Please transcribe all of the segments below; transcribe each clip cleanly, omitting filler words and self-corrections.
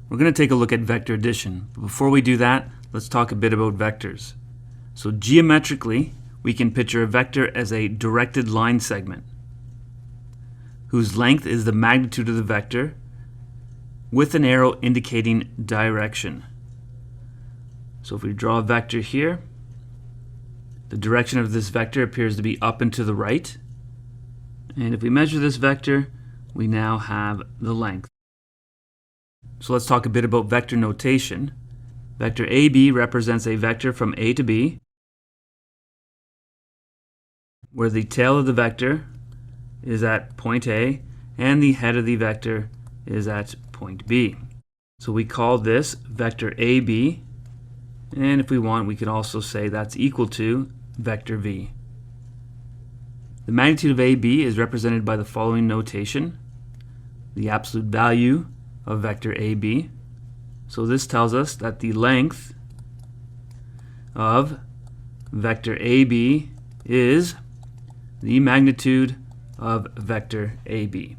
We're going to take a look at vector addition. But before we do that, let's talk a bit about vectors. So geometrically, we can picture a vector as a directed line segment whose length is the magnitude of the vector with an arrow indicating direction. So if we draw a vector here, the direction of this vector appears to be up and to the right. And if we measure this vector, we now have the length. So let's talk a bit about vector notation. Vector AB represents a vector from A to B, where the tail of the vector is at point A and the head of the vector is at point B. So we call this vector AB, and if we want, we can also say that's equal to vector V. The magnitude of AB is represented by the following notation: the absolute value of vector AB. So this tells us that the length of vector AB is the magnitude of vector AB.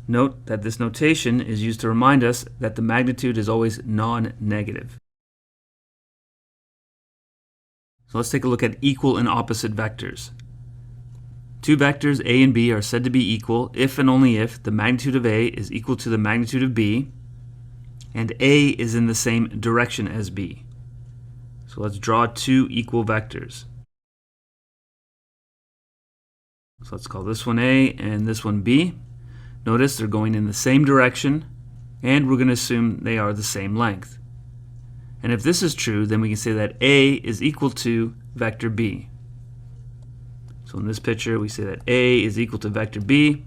Note that this notation is used to remind us that the magnitude is always non-negative. So let's take a look at equal and opposite vectors. Two vectors A and B are said to be equal if and only if the magnitude of A is equal to the magnitude of B and A is in the same direction as B. So let's draw two equal vectors. So let's call this one A and this one B. Notice they're going in the same direction, and we're going to assume they are the same length. And if this is true, then we can say that A is equal to vector B. So in this picture, we say that A is equal to vector B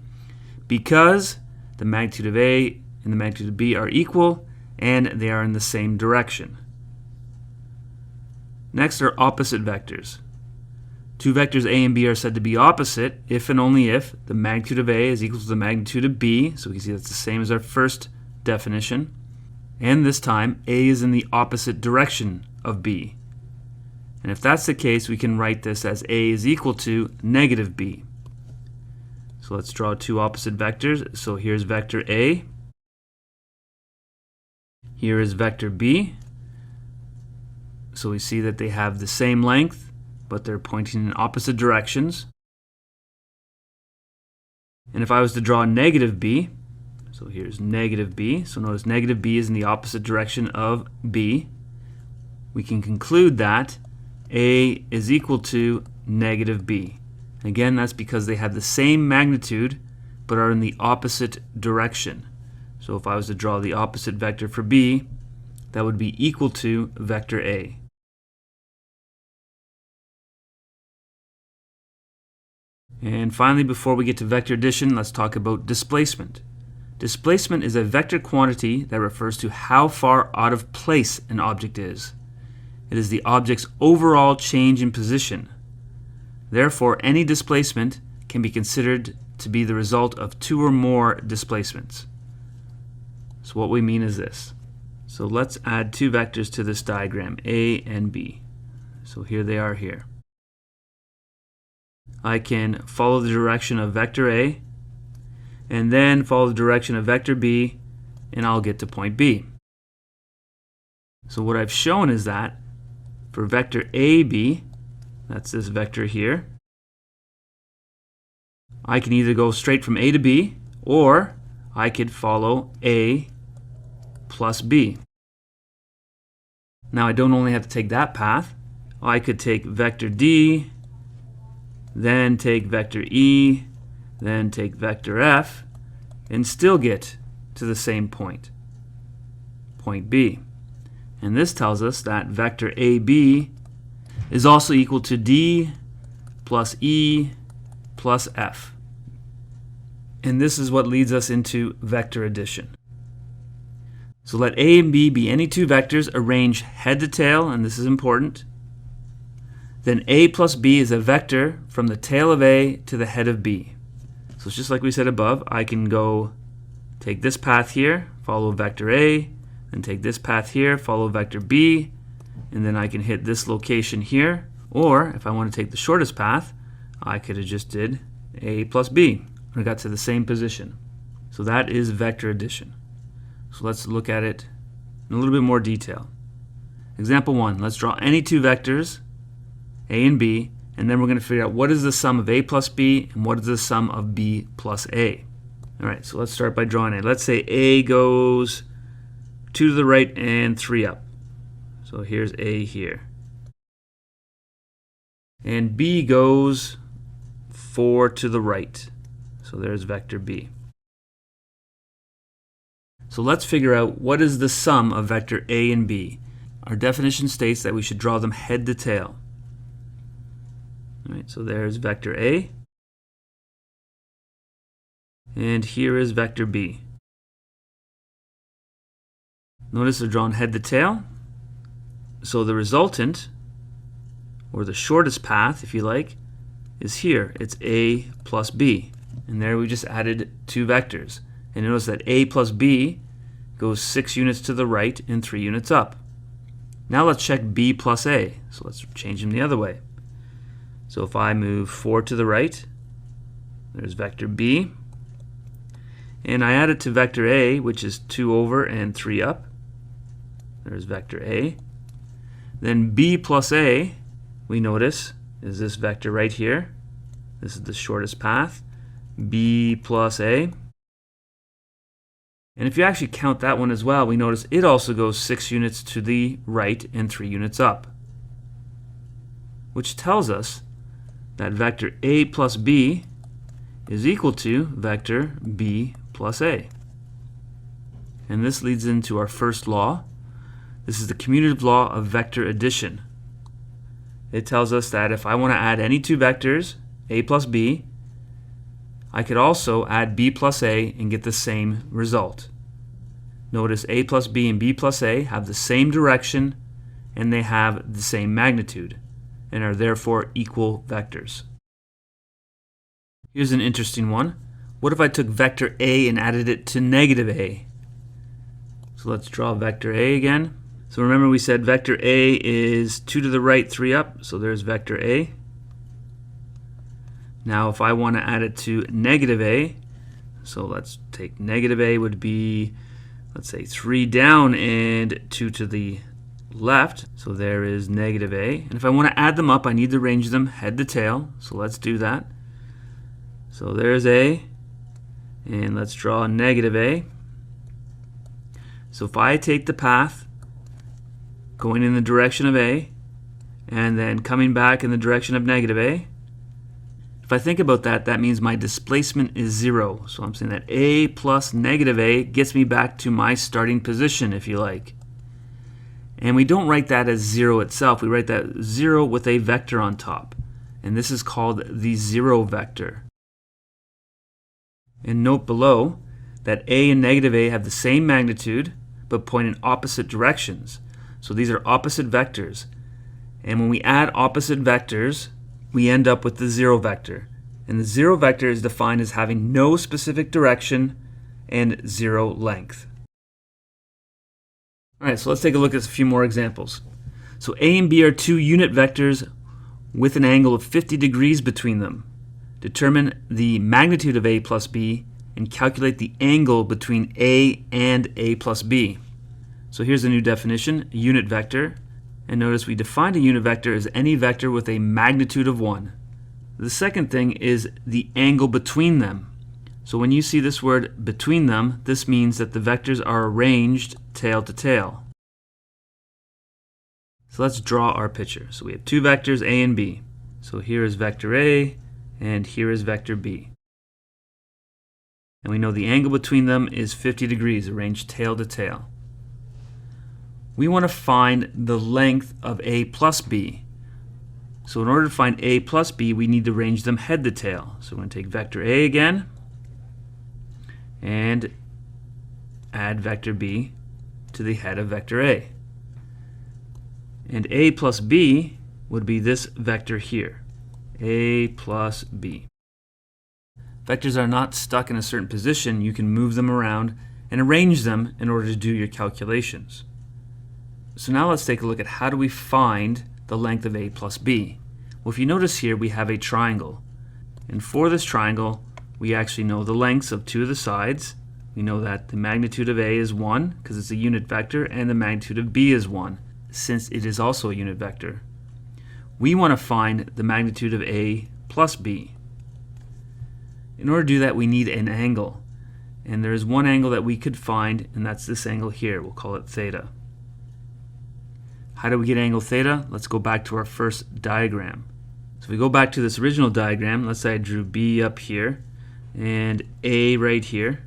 because the magnitude of A and the magnitude of B are equal, and they are in the same direction. Next are opposite vectors. Two vectors A and B are said to be opposite if and only if the magnitude of A is equal to the magnitude of B. So we can see that's the same as our first definition. And this time, A is in the opposite direction of B. And if that's the case, we can write this as A is equal to negative B. So let's draw two opposite vectors. So here's vector A. Here is vector B. So we see that they have the same length, but they're pointing in opposite directions. And if I was to draw negative B, so here's negative B, so notice negative B is in the opposite direction of B, we can conclude that A is equal to negative B. Again, that's because they have the same magnitude, but are in the opposite direction. So if I was to draw the opposite vector for B, that would be equal to vector A. And finally, before we get to vector addition, let's talk about displacement. Displacement is a vector quantity that refers to how far out of place an object is. It is the object's overall change in position. Therefore, any displacement can be considered to be the result of two or more displacements. So what we mean is this. So let's add two vectors to this diagram, A and B. So here they are here. I can follow the direction of vector A and then follow the direction of vector B, and I'll get to point B. So what I've shown is that for vector AB, that's this vector here, I can either go straight from A to B, or I could follow A plus B. Now I don't only have to take that path. I could take vector D, then take vector E, then take vector F, and still get to the same point, point B. And this tells us that vector AB is also equal to D plus E plus F. And this is what leads us into vector addition. So let A and B be any two vectors arranged head to tail, and this is important. Then A plus B is a vector from the tail of A to the head of B. So it's just like we said above. I can go take this path here, follow vector A, and take this path here, follow vector B, and then I can hit this location here. Or if I want to take the shortest path, I could have just did A plus B, and I got to the same position. So that is vector addition. So let's look at it in a little bit more detail. Example 1, let's draw any two vectors, a and b, and then we're going to figure out what is the sum of a plus b and what is the sum of b plus a. Alright, so let's start by drawing a. Let's say a goes 2 to the right and 3 up. So here's a here. And b goes 4 to the right. So there's vector b. So let's figure out what is the sum of vector a and b. Our definition states that we should draw them head to tail. Alright, so there's vector a. And here is vector b. Notice they're drawn head to tail. So the resultant, or the shortest path, if you like, is here. It's a plus b. And there we just added two vectors. And notice that a plus b goes 6 units to the right and 3 units up. Now let's check b plus a. So let's change them the other way. So if I move 4 to the right, there's vector b. And I add it to vector a, which is 2 over and 3 up. There's vector a. Then b plus a, we notice, is this vector right here. This is the shortest path. B plus a. And if you actually count that one as well, we notice it also goes 6 units to the right and 3 units up. Which tells us that vector a plus b is equal to vector b plus a. And this leads into our first law. This is the commutative law of vector addition. It tells us that if I want to add any two vectors, a plus b, I could also add b plus a and get the same result. Notice a plus b and b plus a have the same direction and they have the same magnitude and are therefore equal vectors. Here's an interesting one. What if I took vector a and added it to negative a? So let's draw vector a again. So remember we said vector a is 2 to the right, 3 up, so there's vector a. Now if I want to add it to negative a, so let's take negative a would be, let's say 3 down and 2 to the left, so there is negative a. And if I want to add them up, I need to arrange them head to tail, so let's do that. So there's a, and let's draw negative a. So if I take the path going in the direction of a, and then coming back in the direction of negative a, if I think about that, that means my displacement is 0. So I'm saying that a plus negative a gets me back to my starting position, if you like. And we don't write that as 0 itself. We write that 0 with a vector on top. And this is called the 0 vector. And note below that a and negative a have the same magnitude, but point in opposite directions. So these are opposite vectors. And when we add opposite vectors, we end up with the 0 vector. And the 0 vector is defined as having no specific direction and 0 length. Alright, so let's take a look at a few more examples. So a and b are two unit vectors with an angle of 50 degrees between them. Determine the magnitude of a plus b and calculate the angle between a and a plus b. So here's a new definition, a unit vector. And notice we defined a unit vector as any vector with a magnitude of 1. The second thing is the angle between them. So when you see this word between them, this means that the vectors are arranged tail to tail. So let's draw our picture. So we have two vectors, a and b. So here is vector a, and here is vector b. And we know the angle between them is 50 degrees, arranged tail to tail. We want to find the length of a plus b. So in order to find a plus b, we need to arrange them head to tail. So we're going to take vector a again and add vector b to the head of vector a. And a plus b would be this vector here, a plus b. Vectors are not stuck in a certain position. You can move them around and arrange them in order to do your calculations. So now let's take a look at how do we find the length of a plus b. Well, if you notice here, we have a triangle. And for this triangle, we actually know the lengths of two of the sides, We know that the magnitude of A is 1 because it's a unit vector, and the magnitude of B is 1 since it is also a unit vector. We want to find the magnitude of A plus B. In order to do that, we need an angle. And there is one angle that we could find, and that's this angle here. We'll call it theta. How do we get angle theta? Let's go back to our first diagram. So if we go back to this original diagram, let's say I drew B up here and A right here.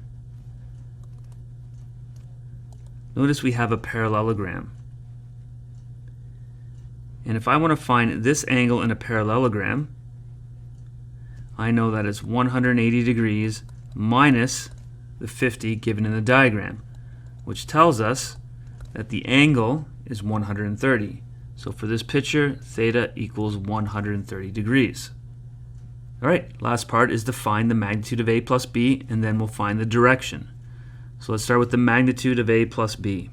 Notice we have a parallelogram. And if I want to find this angle in a parallelogram, I know that it's 180 degrees minus the 50 given in the diagram, which tells us that the angle is 130. So for this picture, theta equals 130 degrees. All right, last part is to find the magnitude of A plus B, and then we'll find the direction. So let's start with the magnitude of A plus B.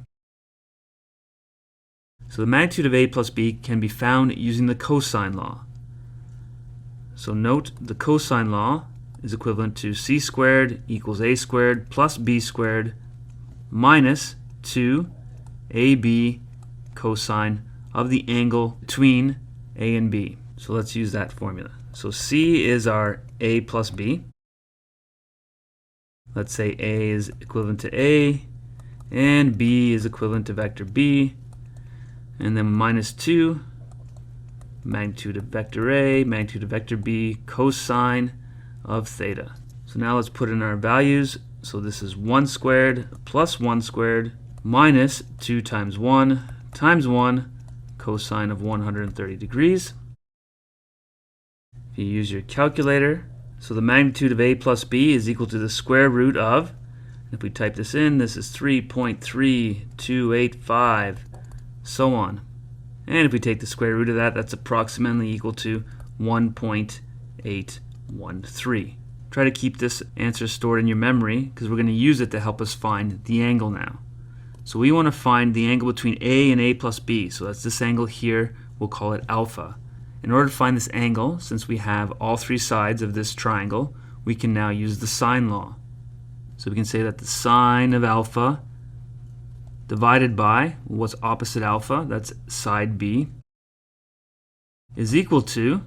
So the magnitude of A plus B can be found using the cosine law. So note the cosine law is equivalent to c squared equals a squared plus b squared minus 2ab cosine of the angle between A and B. So let's use that formula. So C is our A plus B. Let's say A is equivalent to A and B is equivalent to vector B, and then minus 2 magnitude of vector A, magnitude of vector B, cosine of theta. So now let's put in our values. So this is 1 squared plus 1 squared minus 2 times 1 cosine of 130 degrees. If you use your calculator, so the magnitude of A plus B is equal to the square root of, if we type this in, this is 3.3285, so on. And if we take the square root of that, that's approximately equal to 1.813. Try to keep this answer stored in your memory because we're going to use it to help us find the angle now. So we want to find the angle between A and A plus B. So that's this angle here. We'll call it alpha. In order to find this angle, since we have all three sides of this triangle, we can now use the sine law. So we can say that the sine of alpha divided by what's opposite alpha, that's side B, is equal to,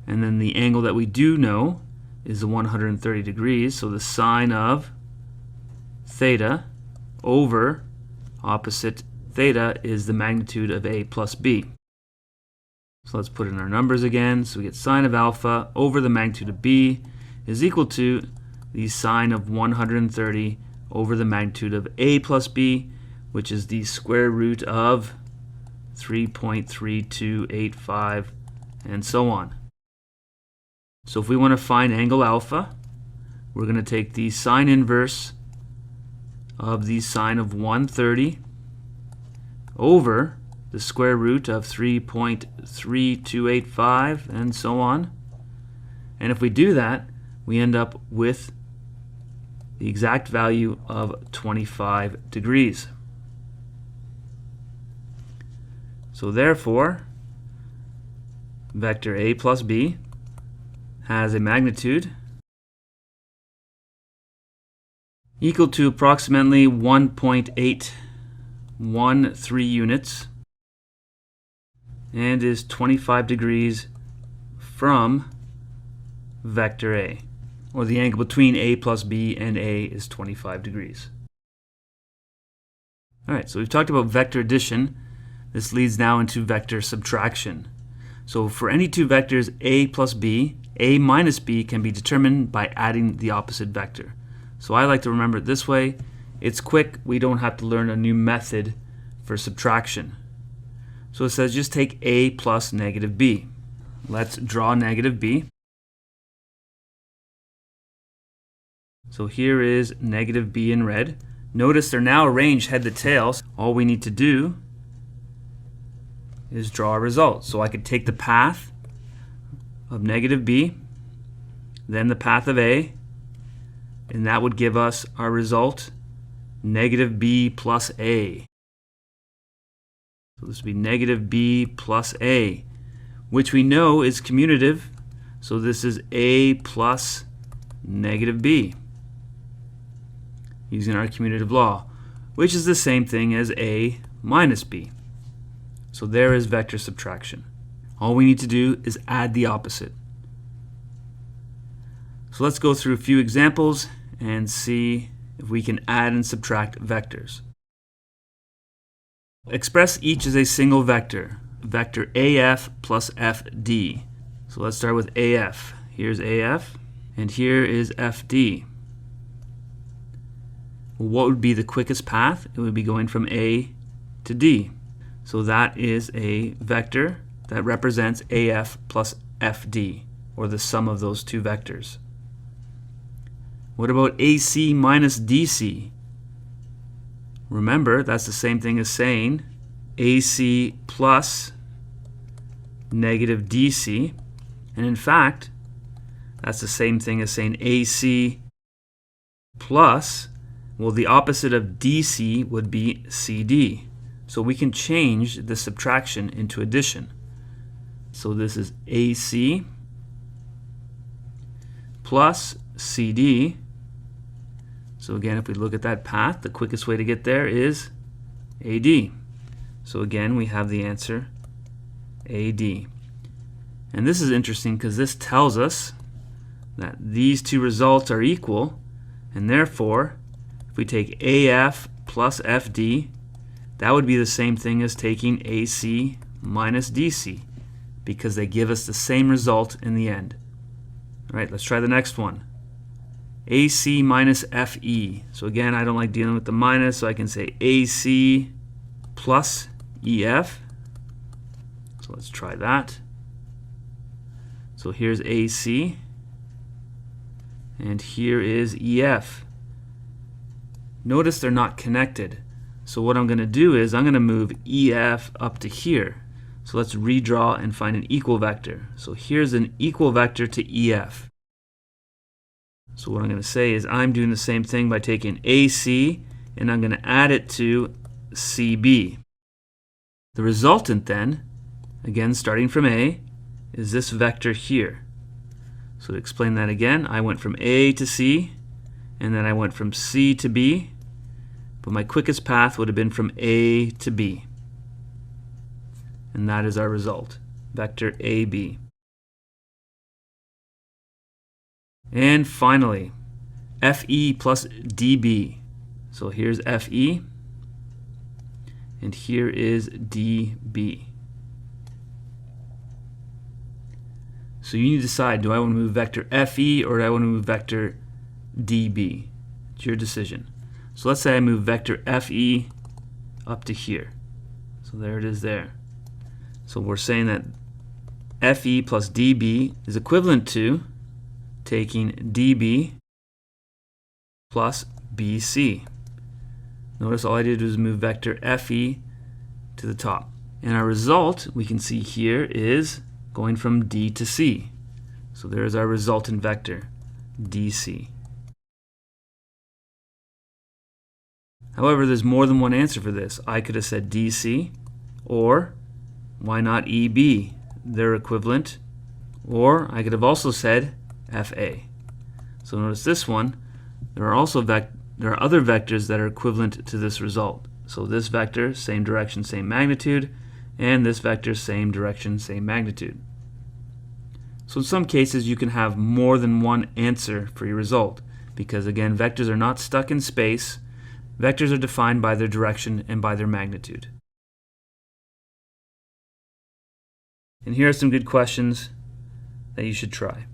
and then the angle that we do know is the 130 degrees, so the sine of theta over opposite theta is the magnitude of A plus B. So let's put in our numbers again. So we get sine of alpha over the magnitude of B is equal to the sine of 130 over the magnitude of A plus B, which is the square root of 3.3285, and so on. So if we want to find angle alpha, we're going to take the sine inverse of the sine of 130 over the square root of 3.3285, and so on. And if we do that, we end up with the exact value of 25 degrees. So therefore, vector A plus B has a magnitude equal to approximately 1.813 units and is 25 degrees from vector A, or the angle between A plus B and A is 25 degrees. Alright, so we've talked about vector addition. This leads now into vector subtraction. So for any two vectors A plus B, A minus B can be determined by adding the opposite vector. So I like to remember it this way. It's quick. We don't have to learn a new method for subtraction. So it says just take A plus negative B. Let's draw negative B. So here is negative B in red. Notice they're now arranged head to tail. All we need to do is draw a result. So I could take the path of negative B, then the path of A, and that would give us our result, negative B plus A. So this would be negative B plus A, which we know is commutative. So this is A plus negative B. using our commutative law, which is the same thing as A minus B. So there is vector subtraction. All we need to do is add the opposite. So let's go through a few examples and see if we can add and subtract vectors. Express each as a single vector, vector AF plus FD. So let's start with AF. Here's AF, and here is FD. What would be the quickest path? It would be going from A to D. So that is a vector that represents AF plus FD, or the sum of those two vectors. What about AC minus DC? Remember, that's the same thing as saying AC plus negative DC. And in fact, that's the same thing as saying AC plus, well, the opposite of DC would be CD. So we can change the subtraction into addition. So this is AC plus CD. So again, if we look at that path, the quickest way to get there is AD. So again, we have the answer AD. And this is interesting because this tells us that these two results are equal, and therefore, if we take AF plus FD, that would be the same thing as taking AC minus DC, because they give us the same result in the end. All right, let's try the next one. AC minus FE. So again, I don't like dealing with the minus, so I can say AC plus EF. So let's try that. So here's AC, and here is EF. Notice they're not connected. So what I'm going to do is I'm going to move EF up to here. So let's redraw and find an equal vector. So here's an equal vector to EF. So what I'm going to say is I'm doing the same thing by taking AC and I'm going to add it to CB. The resultant then, again starting from A, is this vector here. So to explain that again, I went from A to C, and then I went from C to B, but my quickest path would have been from A to B. And that is our result, vector AB. And finally, FE plus DB. So here's FE, and here is DB. So you need to decide, do I want to move vector FE or do I want to move vector DB? It's your decision. So let's say I move vector FE up to here. So there it is there. So we're saying that FE plus DB is equivalent to taking DB plus BC. Notice all I did was move vector FE to the top. And our result, we can see here, is going from D to C. So there's our resultant vector, DC. However, there's more than one answer for this. I could have said DC, or why not EB? They're equivalent. Or I could have also said FA. So notice this one, there are other vectors that are equivalent to this result. So this vector, same direction, same magnitude, and this vector, same direction, same magnitude. So in some cases you can have more than one answer for your result, because again, vectors are not stuck in space. Vectors are defined by their direction and by their magnitude. And here are some good questions that you should try.